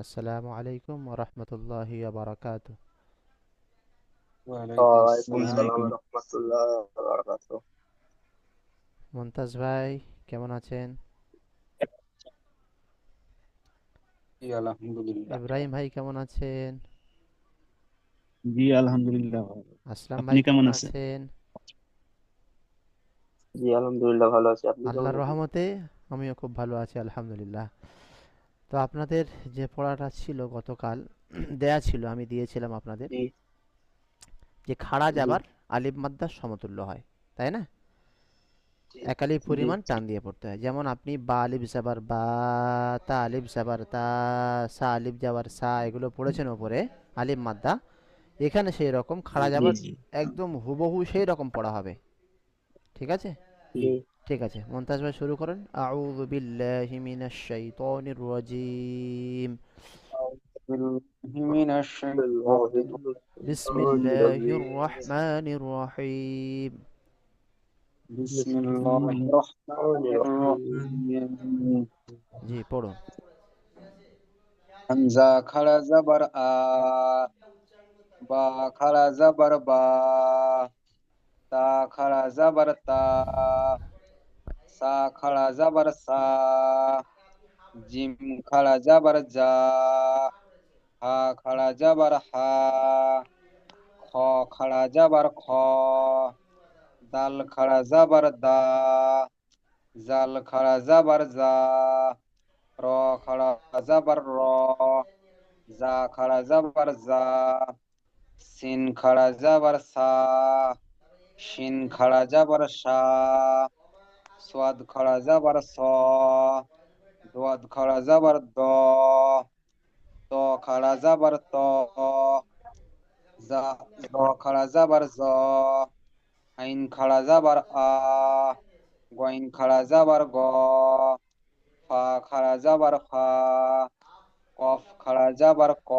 আসসালামু আলাইকুম ওয়া রাহমাতুল্লাহি ওয়া বারাকাতুহু। ওয়ালাইকুম ওয়ালাইকুম আসসালাম। সালাম রহমতুল্লাহ বারাকাতুহু। মুমতাজ ভাই কেমন আছেন? জি আলহামদুলিল্লাহ। ইব্রাহিম ভাই কেমন আছেন? জি আলহামদুলিল্লাহ ভালো। আসলাম আপনি ভাই কেমন কেমন আছেন? আছেন? জি আলহামদুলিল্লাহ ভালো আছি, আপনি কেমন আল্লাহর আছেন? রহমতে আমিও খুব ভালো আছি আলহামদুলিল্লাহ। তো আপনাদের যে পড়াটা ছিল গতকাল দেয়া ছিল, আমি দিয়েছিলাম আপনাদের, জি যে খাড়া জি যাবার আলিফ মাদ্দার সমতুল্য হয়, তাই না? জি এক আলিফ জি পরিমাণ টান দিয়ে পড়তে হয়। যেমন আপনি বা আলিফ জাবার বা, তা আলিফ জাবার তা, সা আলিফ জাবার সা, এগুলো পড়েছেন ওপরে আলিফ মাদ্দা। এখানে সেই রকম খাড়া জি যাবার একদম হুবহু সেই রকম পড়া হবে। ঠিক আছে? জি ঠিক আছে, মন্তাজ ভাই শুরু করেন। আউযু বিল্লাহি মিনাশ শাইতানির রাজিম। أعوذ بالله من الشيطان বিসমিল্লাহির الرجيم. রহমানির রহিম। بسم بسم الله الله الرحمن الرحيم. الرحيم. জি পড়ুন। হামজা খাড়া জবর আ, বা খাড়া জবর বা, তা খাড়া জবর তা, সা খাড়া জবর সা, জিম খাড়া জবর জা, হা খাড়া জবর হা, খ খাড়া জবর খ, দাল খাড়া জবর দা, জাল খাড়া জবর জা, র খাড়া জবর র, জা খাড়া জবর জা, সিন খাড়া জবর সা, শিন খাড়া জবর শা, সোয়াদ খাড়া জবর স, দোয়াদ খাড়া জবর দ, ত খাড়া জবর ত, জা জ খাড়া জবর জ, আইন খাড়া জবর আ, গইন খাড়া জবর গ, ফা খাড়া জবর ফা, কফ খাড়া জবর ক,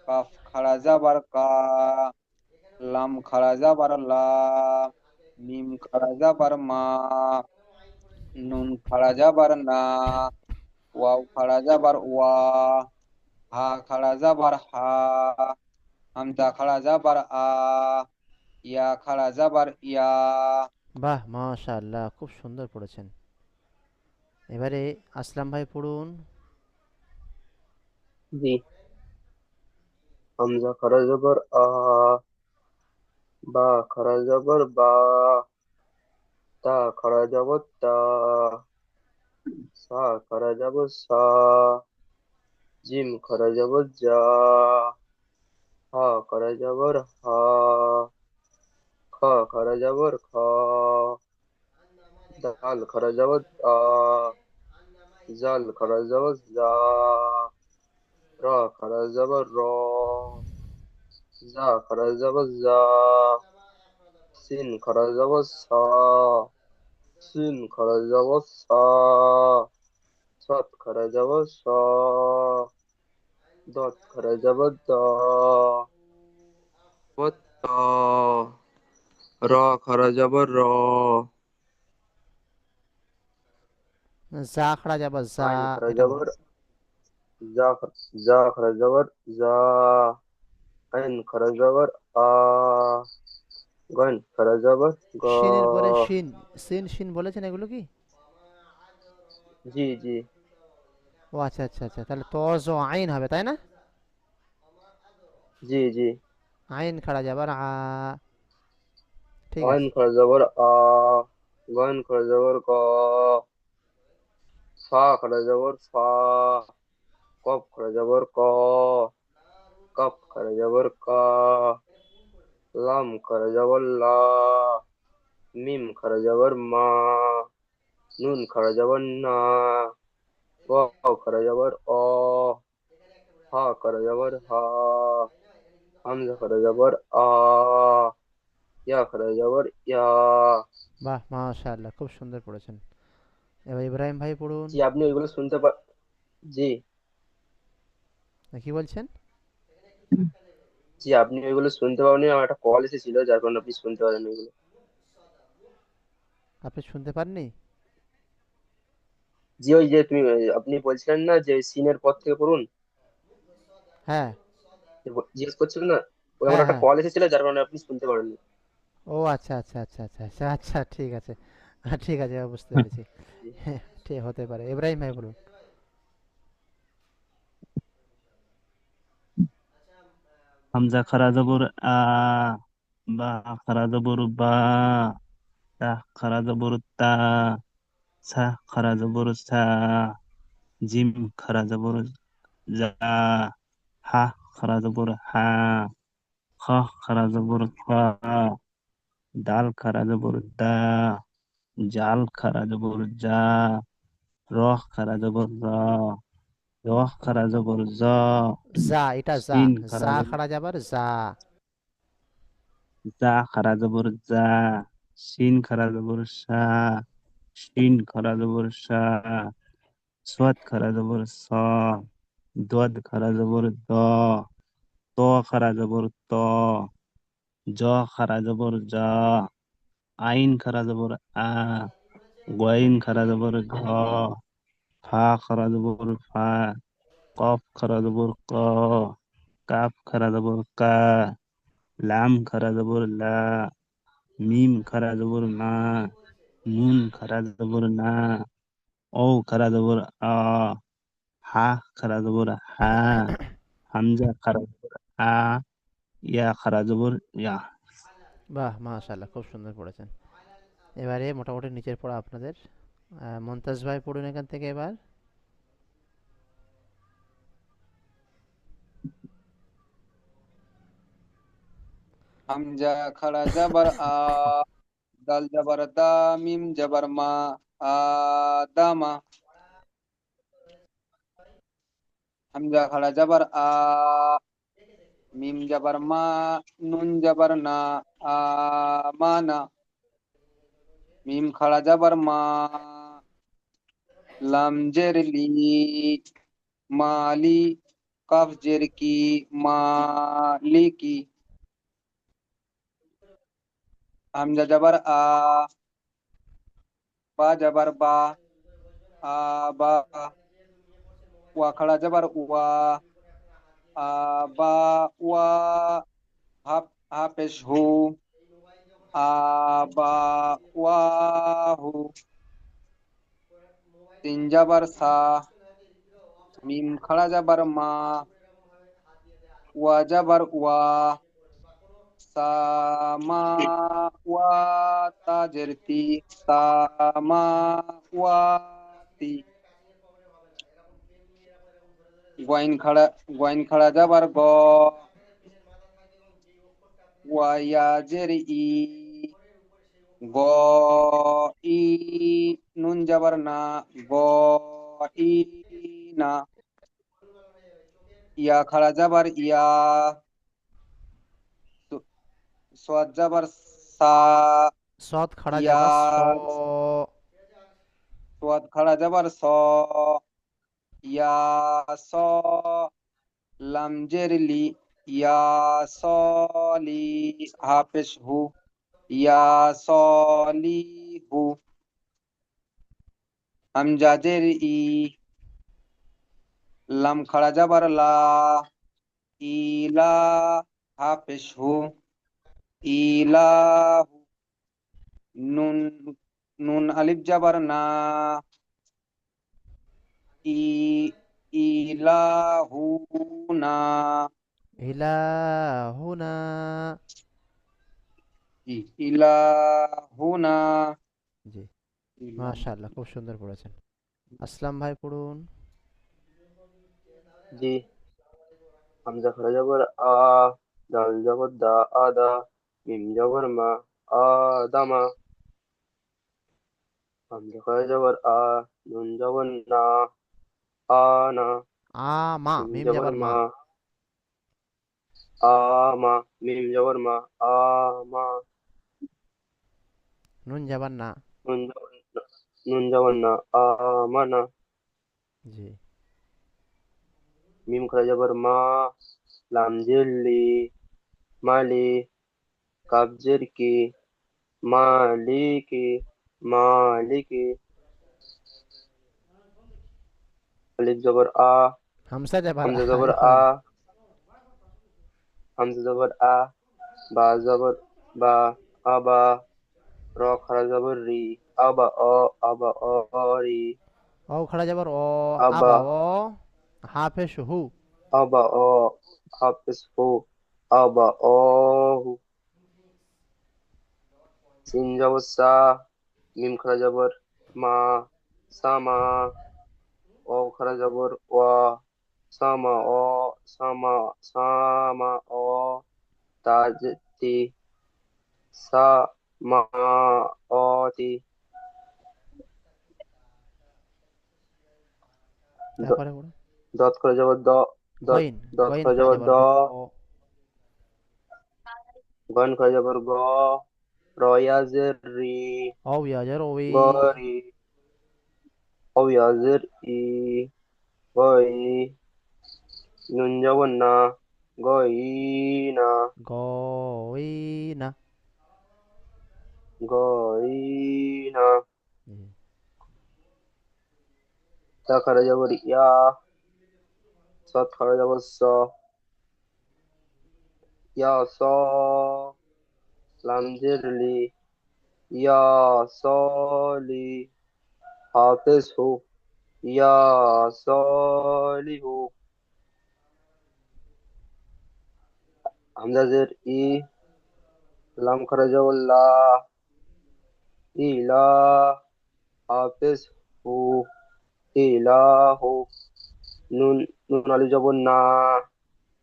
কাফ খাড়া জবর কা, লাম খাড়া জবর লা, মিম খাড়া জবর মা, নুন খাড়া জবর না, ওয়াও খাড়া জবর ওয়া, হা খাড়া জবর হা, হামজা খাড়া জবর আ, ইয়া খাড়া জবর ইয়া। বাহ, মাশাআল্লাহ, খুব সুন্দর পড়েছেন। এবারে আসলাম ভাই পড়ুন। জি হামজা খারা জবর আ, বা খারা জবর বা, তা খারা জবর তা, সা খারা জবর সা, জিম খারা জবর জা, হা খারা জবর হা, খ খারা জবর খ, দাল খারা জবর দা, জাল খারা জবর জা, র খারা জবর র, জা খারা জবর জা, সিন খারা জবর সা, সিন খারা জবর সা, সৎ খারা জবর স, দত খারা জবর দ, ত, র খারা জবর র, যা খাড়া যাবার যা, আইন খারা এটা বলুন। জবর জা, জা খারা জবর জা, আইন খারা জবর আ, গইন খারা জবর গ। শিনের পরে শিন, সিন শিন বলেছেন এগুলো কি? জি জি ও আচ্ছা আচ্ছা আচ্ছা, তাহলে ত জ আইন হবে, তাই না? জি জি আইন খাড়া যাবার আ। ঠিক আইন আছে। খারা জবর আ, গইন খারা জবর গ, ফা খারা জবর ফা, কফ খারা জবর ক, কফ খারা জবর কা, লাম খারা জবর লা, মিম খারা জবর মা, নুন খারা জবর না, ওয়াও খারা জবর অ, হা খারা জবর হা, হামজা খারা জবর আ, ইয়া খারা জবর ইয়া। বাহ, মাশাআল্লাহ, খুব সুন্দর পড়েছেন। এবার ইব্রাহিম ভাই পড়ুন। জি আপনি ওইগুলো শুনতে পা জি কি বলছেন? জি আপনি ওইগুলো শুনতে পাবেন, আমার একটা কল এসেছিল যার কারণে আপনি শুনতে পারেন ওইগুলো। আপনি শুনতে পাননি? জি, ওই যে তুমি আপনি বলছিলেন না যে সিনের পর থেকে পড়ুন, হ্যাঁ, জিজ্ঞেস করছিলেন না, ওই আমার হ্যাঁ, একটা হ্যাঁ। কল এসেছিল যার কারণে আপনি শুনতে পারেননি। ও আচ্ছা, আচ্ছা, আচ্ছা, আচ্ছা, আচ্ছা, আচ্ছা, ঠিক আছে। ঠিক আছে, বুঝতে পেরেছি। জি। হ্যাঁ, ঠিক হতে পারে। ইব্রাহিম ভাই বলুন। হামজা খারা জবর আ, বা খারা জবর বা, তা খারা জবর তা, সা খারা জবর সা, জিম খারা জবর জা, হা খারা জবর হা, খ খারা জবর খ, দাল খারা জবর দা, জাল খারা জবর জা, র খারা জবর র, র খারা জবর জ, যা, এটা যা। সিন খারা যা জবর খাড়া যাবার যা। জা, খারা জবর জা, সিন খারা জবর সা, শিন খারা জবর সা, সোয়াদ খারা জবর স, দদ খারা জবর দ, ত খারা জবর ত, জ খারা জবর জ, আইন খারা জবর আ, গইন খারা জবর ঘ, ফা খারা জবর ফা, কফ খারা জবর ক, কাফ খারা জবর কা, লাম খারা জবর লা, মিম খারা জবর মা, নুন খারা জবর না, ও খারা জবর আ, হা খারা জবর হা, হামজা খারা জবর আ, ইয়া খারা জবর ইয়া। বাহ, মাশাআল্লাহ, খুব সুন্দর পড়েছেন। এবারে মোটামুটি নিচের পড়া আপনাদের। মন্তাজ ভাই পড়ুন এখান থেকে এবার। হামজা খাড়া জাবার আ, দাল জাবার দা, মিম জাবার মা, আদামা। হামজা খাড়া জাবার আ, মিম জাবার মা, নুন জাবার না, আমানা। মিম খাড়া জাবার মা, লাম জের লি, মালি। কাফ জের কি, মালিকি। হামজা জাবার আ, বা জাবার বা, আবা। ওয়া খাড়া জাবার ওয়া, আবা ওয়া। হাফ হাফেশ হু, আবা ওয়াহু। তিন জাবার সা, মিম খাড়া জাবার মা, ওয়া জাবার ওয়া, সামা ওয়া। তাজের তি, সামা ওয়াতি। গোয়াইন খাড়া যাবার গ, ওয়াইয়াজের ই, গ ই। নুন যাবার না, গ ই না। ইয়া খাড়া যাবার ইয়া, সোয়াদ যাবার সা, সৎ খাড়া ইয়া। যাবার স। সোয়াদ খাড়া যাবার স, ইয়া স। লামজের লি, ইয়া সলি। হাফেশ হু, ইয়া সলি হু। হামজাজের ই, লাম খাড়া যাবার লা, ইলা। হাফেশ হু, ইলাহু। নুন নুন আলিফ যাবার না, ই ইলাহুনা। ইলাহুনা। ইলাহুনা। জি, মাশাআল্লাহ, খুব সুন্দর পড়েছেন। আসলাম ভাই পড়ুন। জি। হামজা খারা জবর আ, দাল জবর দা, আদা, মিম জবর মা, আদামা। হামজা খারা জবর আ, নুন জবর না, আনা। আমা, মিম মিম জবর যাবার মা। মা, আমা। মিম জবর মা, আমা। নুন যাবার না। নুন জবর না, নুন জবর না, আমানা। জি। মিম খারা জবর মা, লাম জের লি, মালি। কাফ জের কি, মালিকি, মালিকি। আলিফ জবর আ, হামসা যাবার হামজা জবর আলিফ আ, না। হামজা জবর আ, বা জবর বা, আবা, র খারা জবর রি, আবা অ, আবা অ, রি, ও খাড়া যাবার অ, আবা, আবা অ, হাফেশ হু। আবা অ, হাফিজ হু, আবা অ হু, সিন জবর সা, মিম খারা জবর মা, সামা, ও খারা জবর ওয়া, সামা অ, সামা, সামা অ, তাজ তি, সা মা অ তি, তারপরে পড়ো। দত করে জবর দ, দত, গইন, দত গইন করে খাড়া জবর দ, যাবার গ। গন করে জবর গ, রয়াজের রি, ও ইয়াজার ওই। গরি, অবিয়াজের ই, গই, নুন জবর না, গই না, গইনা। গই না, জি। তা করে জবর ইয়া, সৎ করে জবর স, ইয়া স, লামজের লি, ইয়া সলি, হাফেজ হু, ইয়া সলিহু, হামজাজের ই, লাম করে জবর লা, ইলা, হাফেজ হু, ইলাহু, নুন, নুন আলি জবর না,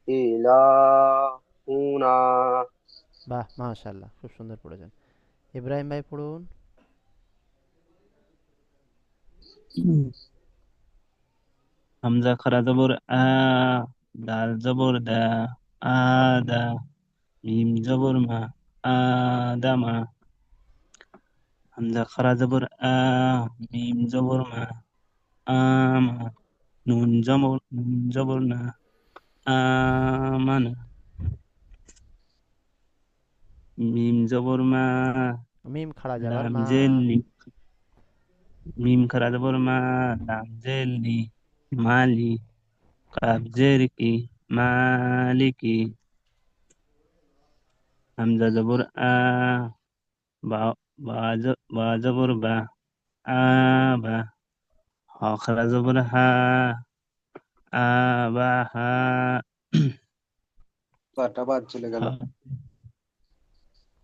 ইলাহুনা। বাহ, মাশাআল্লাহ, খুব সুন্দর পড়েছেন। ইব্রাহিম ভাই পড়ুন। হামজা খারা জবর আ, দাল জবর দা, আদা, মিম জবর মা, আদামা, হামজা খারা জবর আ, মিম জবর মা, আমা, নুন জবর না, আমানা, মিম জবর মা, মিম খাড়া যাবার লাম মা। জেলি, মিম খারা জবর মা, লাম জেলি, মালি, কাব জেরকি, মালিকি, হামজা জবর আ, বা, বা জবর বা, আবা, হ খারা জবর হা, আবাহা, তো একটা বাদ চলে গেল। হা-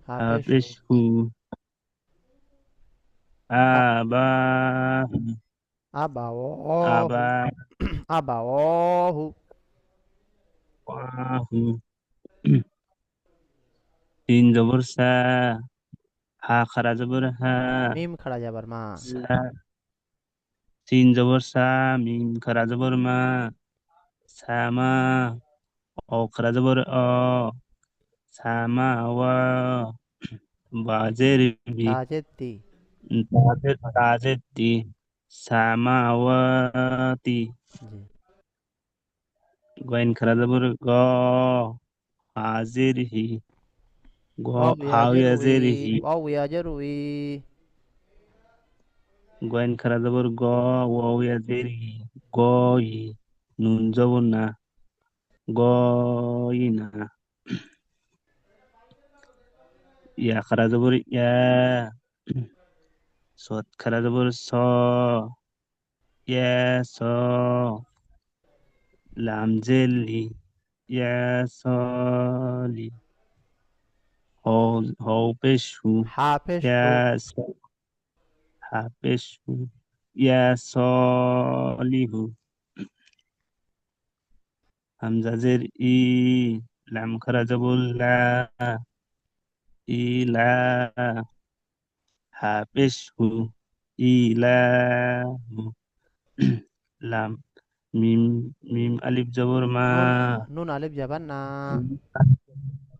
হাফেশ হু। হাফেজ হু, আবাহু, আবা আবা, অহু। আবা অহু। ওয়াহু, তিন জবর সা, হা খারা জবর হা, মিম খাড়া যাবার মা। সা, তিন জবর সা, মিম খারা জবর মা, সামা, ও খারা জবর অ, সামা ওয়া, বাজের বি, তাজের তি। তাজের তি, সামাওয়াতি, জি। গইন খারা জবর গ, হাজির হি, গ, ওয়াও ইয়াজের উই। হাউয়াজের হি, ওয়াও ইয়াজের উই। গইন খারা জবর গ, ওয়াউয়াজের হি, গই, নুন জবর না, গইনা, ইয়া খারা জবর ইয়া, সৎ খারা জবর স, ইয়া স, লাম জেলি, ইয়া সলি, হও, হও পেশু, হাফেশ ইয়া হু। হাফেজু, ইয়া সলিহু, হামজা জের ই, লাম খারা জবর লা, ইলা, হাফেজহু, ইলাহু, লাম, মিম, মিম আলিফ জবর মা, নুন, নুন আলিফ যাবার না।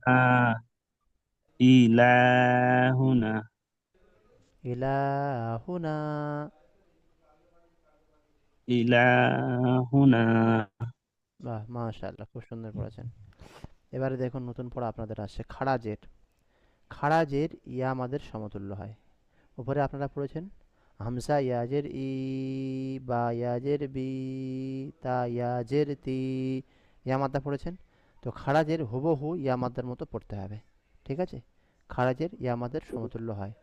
আ, ইলাহুনা, ইলাহুনা। ইলাহুনা, বাহ, মাশাআল্লাহ, খুব সুন্দর পড়েছেন। এবারে দেখুন নতুন পড়া আপনাদের আসছে খাড়াজের। খাড়াজের ইয়া আমাদের সমতুল্য হয়। উপরে আপনারা পড়েছেন হামসা ইয়াজের ই, বা ইয়াজের বি, তা ইয়াজের তি, ইয়া মাদ্দা পড়েছেন। তো খারাজের হুবহু ইয়া মাদ্দার মতো পড়তে হবে, ঠিক আছে? খারাজের ইয়া মাদ্দার সমতুল্য হয়।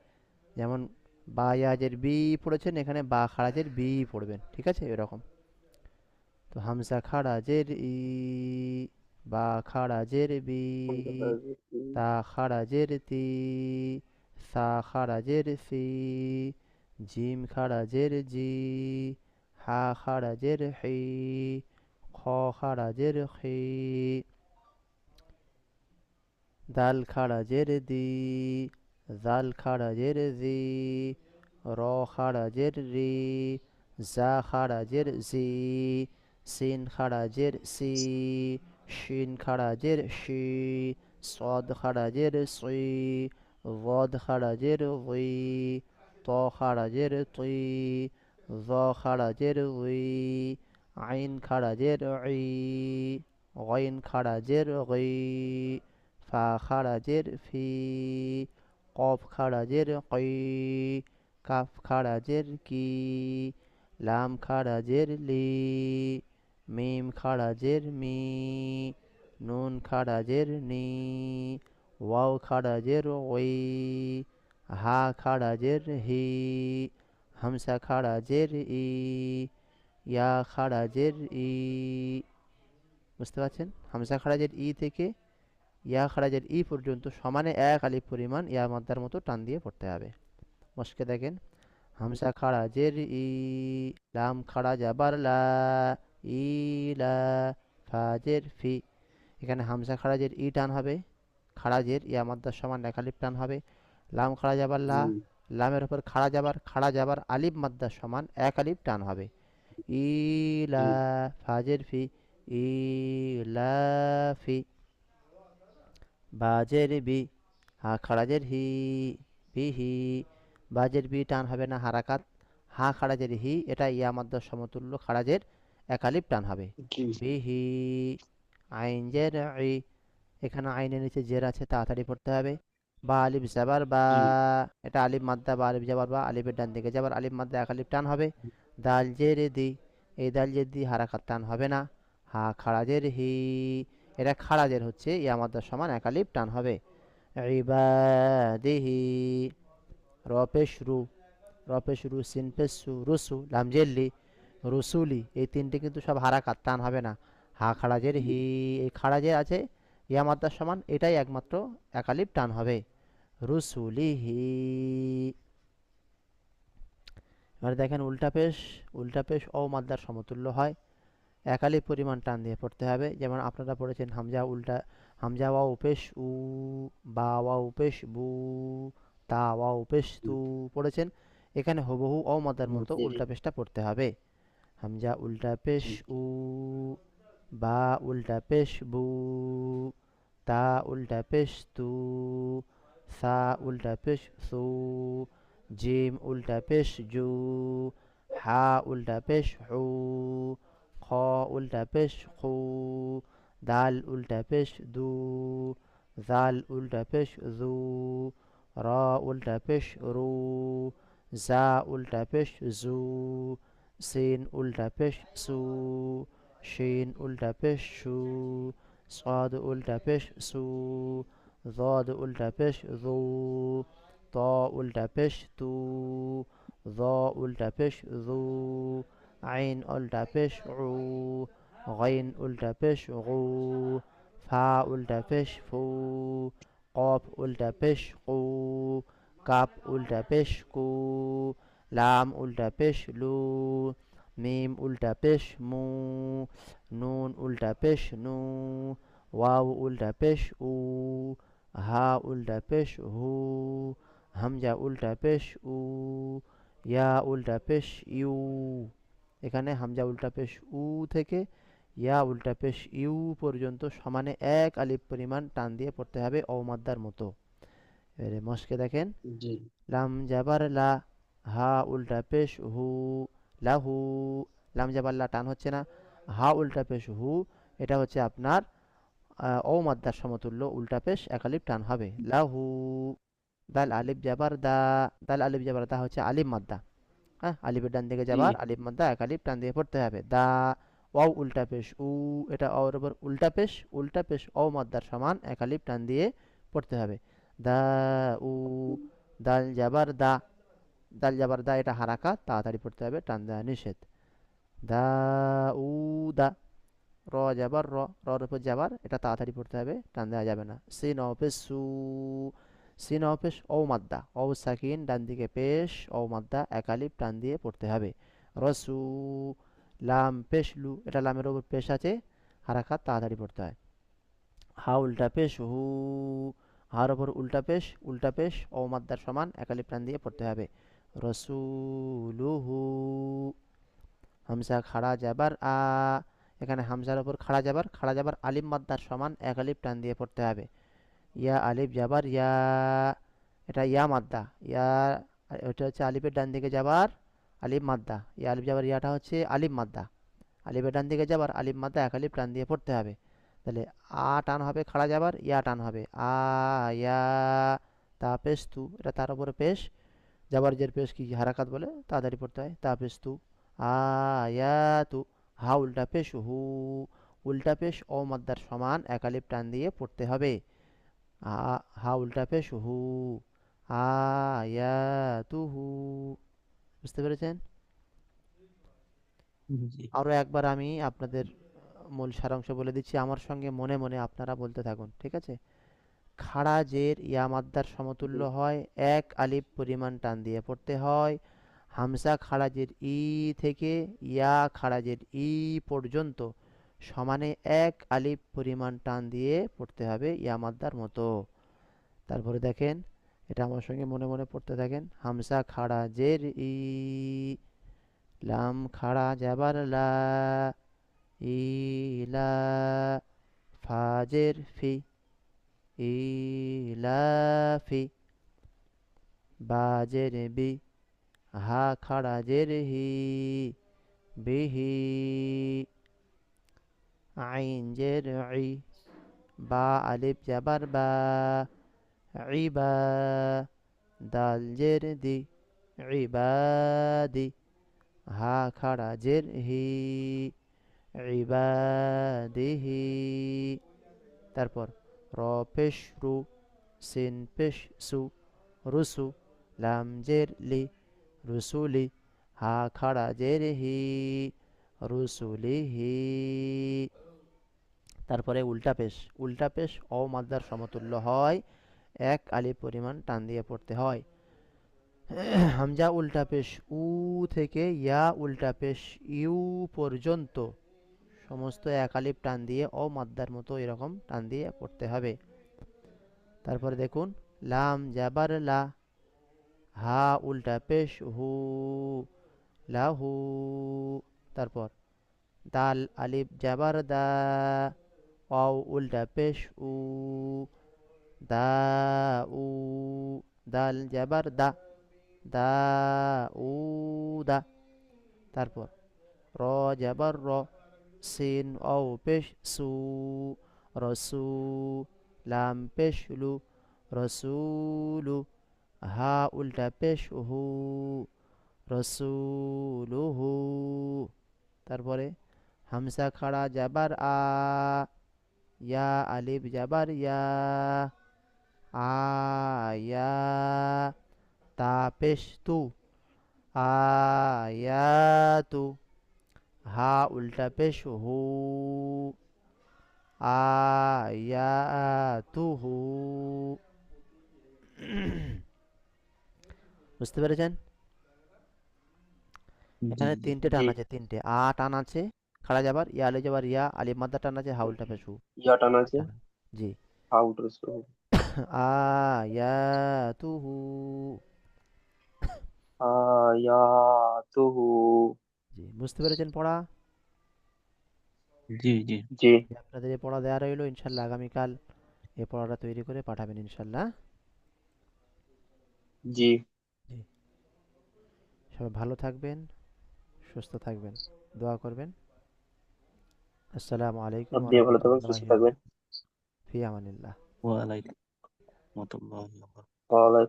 যেমন বা ইয়াজের বি পড়েছেন, এখানে বা খারাজের বি পড়বেন, ঠিক আছে? এরকম। তো হামসা খারাজের ই, বা খারাজের বি, তা খারাজের তি, সা খারাজের সি, জিম খারাজের জি, হা খারাজের হি, খ খারাজের খি, দাল খারাজের দি, জাল খারাজের জি, র খারাজের রি, জা খারাজের জি, সিন খারাজের সি, শিন খারাজের শি, সদ খারাজের সি, ضاد খারাজের ওই, ত খারাজের তুই, জ খারাজের উই, আইন খারাজের ই, গইন খারাজের গই, ফা খারাজের ফি, কফ খারাজের কই, কাফ খারাজের কি, লাম খারাজের লি, মিম খারাজের মি, নুন খারাজের নি, ওয়াও খারাজের ওই, হা খারাজের হি, হামসা খারাজের ই, ইয়া খারাজের ই। বুঝতে পারছেন? হামসা খারাজের ই থেকে ইয়া খারাজের ই পর্যন্ত সমানে এক আলিফ পরিমাণ ইয়া মাদ্দার মতো টান দিয়ে পড়তে হবে। মস্কে দেখেন, হামসা খারাজের ই, লাম খারাজ আবার লা, ইলা, ফাজের ফি। এখানে হামসা খারাজের ই টান হবে, খারাজের ইয়া মাদ্দার সমান এক আলিফ টান হবে। লাম খারাজ আবার লা, লামের উপর খাড়া যাবার আলিফ মাদ্দার সমান এক আলিফ টান হবে। ইলা, ফাজের ফি, ইলাফি, বাজের বি, হা খারাজের হি, বিহি, বাজের বি টান হবে না, হারাকাত। হা খারাজের হি, এটা ইয়া মাদ্দার সমতুল্য, খারাজের এক আলিফ টান হবে। বিহি, আইন জের ই, এখানে আইনের নিচে জের আছে, তাড়াতাড়ি পড়তে হবে। বা আলিফ জাবার বা, এটা আলিফ মাদ্দা, বা আলিফ জাবার বা, আলিফের ডান দিকে যাবার আলিফ মাদ্দা এক আলিফ টান হবে। দাল জের দি, এই দাল জের দি হারাকাত টান হবে না। হা খারাজের হি, এটা খারাজের হচ্ছে ইয়া মাদ্দার সমান এক আলিফ টান হবে। ইবাদিহি, র পেশ রু, র পেশ রু, সিন পেশ সু, রুসু, লাম জেল্লি, রসুলি, এই তিনটে কিন্তু সব হারাকাত টান হবে না। হা খারাজের হি, এই খারাজের আছে ইয়া মাদ্দার সমান, এটাই একমাত্র একালিপ টান হবে। রুসুলিহি। এবার দেখেন উল্টা পেশ ও মাদ্দার সমতুল্য হয়, একালিপ পরিমাণ টান দিয়ে পড়তে হবে। যেমন আপনারা পড়েছেন হামজা ওয়াও পেশ উ, বা ওয়াও পেশ বু, তা ওয়াও পেশ তু পড়েছেন। এখানে হুবহু ও মাদ্দার মতো উল্টা পেশটা পড়তে হবে। হামজা উল্টা পেশ উ, বা উল্টা পেশ বু, তা উল্টা পেশ তু, সা উল্টা পেশ সু, জিম উল্টা পেশ জু, হা উল্টা পেশ হু, খ উল্টা পেশ খু, দাল উল্টা পেশ দু, জাল উল্টা পেশ জু, র উল্টা পেশ রু, জা উল্টা পেশ জু, সিন উল্টা পেশ সু, শিন উল্টা পেশ শু, صاد উল্টা পেশ সু, ضاد উল্টা পেশ জু, ত উল্টা পেশ তু, জ উল্টা পেশ জু, আইন উল্টা পেশ উ, গাইন উল্টা পেশ গু, ফা উল্টা পেশ ফু, কফ উল্টা পেশ কু, কাপ উল্টা পেশ কু, লাম উল্টা পেশ লু, মিম উল্টা পেশ মু, নুন উল্টা পেশ নু, ওয়াও উল্টা পেশ উ, হা উল্টা পেশ হু, হামজা উল্টা পেশ উ, ইয়া উল্টা পেশ ইউ। এখানে হামজা উল্টা পেশ উ থেকে ইয়া উল্টা পেশ ইউ পর্যন্ত সমানে এক আলিফ পরিমাণ টান দিয়ে পড়তে হবে অমাদ্দার মতো। এবারে মস্কে দেখেন, লাম জাবার লা, হা উল্টা পেশ হু, লাহু, লাম জাবার লা টান হচ্ছে না, হা উল্টা পেশ হু, এটা হচ্ছে আপনার ও মাদ্দার সমতুল্য, উল্টা পেশ একালিপ টান হবে। লাহু, দাল আলিফ জাবার দা, দাল আলিফ জাবার দা হচ্ছে আলিফ মাদ্দা, হ্যাঁ, আলিফের ডান দিকে যাবার, আলিফ মাদ্দা, এক আলিফ টান দিয়ে পড়তে হবে। দা, ওয়াও উল্টা পেশ উ, এটা অর উপর উল্টা পেশ ও মাদ্দার সমান, এক আলিফ টান দিয়ে পড়তে হবে। দা উ, দাল যাবার দা, দাল যাবার দা, এটা হারাকাত, তাড়াতাড়ি পড়তে হবে, টান দেওয়া নিষেধ। দা উ দা, র যাবার র, রর উপর যাবার, এটা তাড়াতাড়ি পড়তে হবে, টান দেওয়া যাবে না। সিন অ পেশ সু, সিন অ পেশ ও মাদ্দা, ও সাকিন ডান দিকে পেশ ও মাদ্দা, এক আলিফ টান দিয়ে পড়তে হবে। রসু, লাম পেশ লু, এটা লামের ওপর পেশ আছে, হারাকাত, তাড়াতাড়ি পড়তে হয়। হা উল্টা পেশ হু, হার ওপর উল্টা পেশ ও মাদ্দার সমান, এক আলিফ টান দিয়ে পড়তে হবে। রসুলুহু, হামজা খাড়া যাবার আ, এখানে হামজার ওপর খাড়া যাবার আলিফ মাদ্দার সমান, এক আলিফ টান দিয়ে পড়তে হবে। ইয়া আলিফ যাবার ইয়া, এটা ইয়া মাদ্দা, ইয়া, ওটা হচ্ছে আলিফের ডান দিকে যাবার আলিফ মাদ্দা, ইয়া আলিফ যাবার ইয়াটা হচ্ছে আলিফ মাদ্দা, আলিফের ডান দিকে যাবার আলিফ মাদ্দা, এক আলিফ টান দিয়ে পড়তে হবে। তাহলে আ টান হবে, খাড়া যাবার ইয়া টান হবে, আ ইয়া, তা পেশ তু, এটা তার উপরে পেশ, যাবার জের পেশ কি হারাকাত বলে, তাড়াতাড়ি পড়তে হয়, তা পেশ তু, আয়াতু। হা উল্টা পেশ হু, উল্টা পেশ ও মাদ্দার সমান, এক আলিফ টান দিয়ে পড়তে হবে। হা উল্টা পেশ হু, আয়াতুহু। বুঝতে পেরেছেন? জি। আরও একবার আমি আপনাদের মূল সারাংশ বলে দিচ্ছি, আমার সঙ্গে মনে মনে আপনারা বলতে থাকুন, ঠিক আছে? খাড়া জের ইয়া মাদ্দার সমতুল্য হয়, এক আলিফ পরিমাণ টান দিয়ে পড়তে হয়। হামজা খাড়া জের ই থেকে ইয়া খাড়া জের ই পর্যন্ত সমানে এক আলিফ পরিমাণ টান দিয়ে পড়তে হবে, ইয়া মাদ্দার মতো। তারপরে দেখেন, এটা আমার সঙ্গে মনে মনে পড়তে থাকেন। হামজা খাড়া জের ই, লাম খাড়া যাবার লা, ইলা, ফাজের ফি, ইলাফি, বাজের বি, হা খাড়া জের হি, বিহি, আইন জের ই, বা আলিফ যাবার বা, ইবা, দাল জের দি, ইবাদি, হা খাড়া জের হি, ইবাদিহি। তারপর র পেশ রু, সিন পেশ সু, রুসু, লাম জের লি, রুসুলি, হা খাড়া জের হি, রুসুলিহি। তারপরে উল্টা পেশ অ মাদ্দার সমতুল্য হয়, এক আলিফ পরিমাণ টান দিয়ে পড়তে হয়। হামজা উল্টা পেশ উ থেকে ইয়া উল্টা পেশ ইউ পর্যন্ত সমস্ত এক আলিফ টান দিয়ে অ মাদ্দার মতো এরকম টান দিয়ে পড়তে হবে। তারপরে দেখুন, লাম যাবার লা, হা উল্টা পেশ হু, লাহু। তারপর দাল আলিফ যাবার দা, ওয়াও উল্টা পেশ উ, দা উ, দাল যাবার দা, দা উ দা। তারপর র যাবার র, সিন ও পেশ সু, রসু, লাম পেশ লু, রসুলু, হা উল্টা পেশ হু, রসুলুহু। তারপরে হামসা খাড়া যাবার আ, ইয়া আলিফ যাবার ইয়া, আয়া, তা পেশ তু, আয়াতু, হা উল্টা পেশ হু, আয়াতুহু। বুঝতে পেরেছেন? জি এখানে জি। তিনটে জি। টান আছে, তিনটে আ টান আছে, খাড়া যাবার ইয়া আলি যাবার ইয়া, আলিফ মাদ্দা টান আছে, হা উল্টা পেশ হু, ইয়া টান আছে, টান। জি। হাউ টু স্লো। আয়াতুহু। আয়াতুহু। জি, বুঝতে পেরেছেন পড়া? জি জি। জি। যে আপনাদের যে পড়া দেওয়া রইলো, ইনশাল্লাহ আগামীকাল এই পড়াটা তৈরি করে পাঠাবেন ইনশাল্লাহ। জি। জি, সবাই ভালো থাকবেন, সুস্থ থাকবেন, দোয়া করবেন। আসসালামু আলাইকুম ওয়া আপনিও ভালো থাকবেন, সুস্থ রাহমাতুল্লাহি ওয়া থাকবেন। বারাকাতুহু। ফি আমানিল্লাহ। ওয়ালাইকুম আসসালাম। ওয়ালাইকুম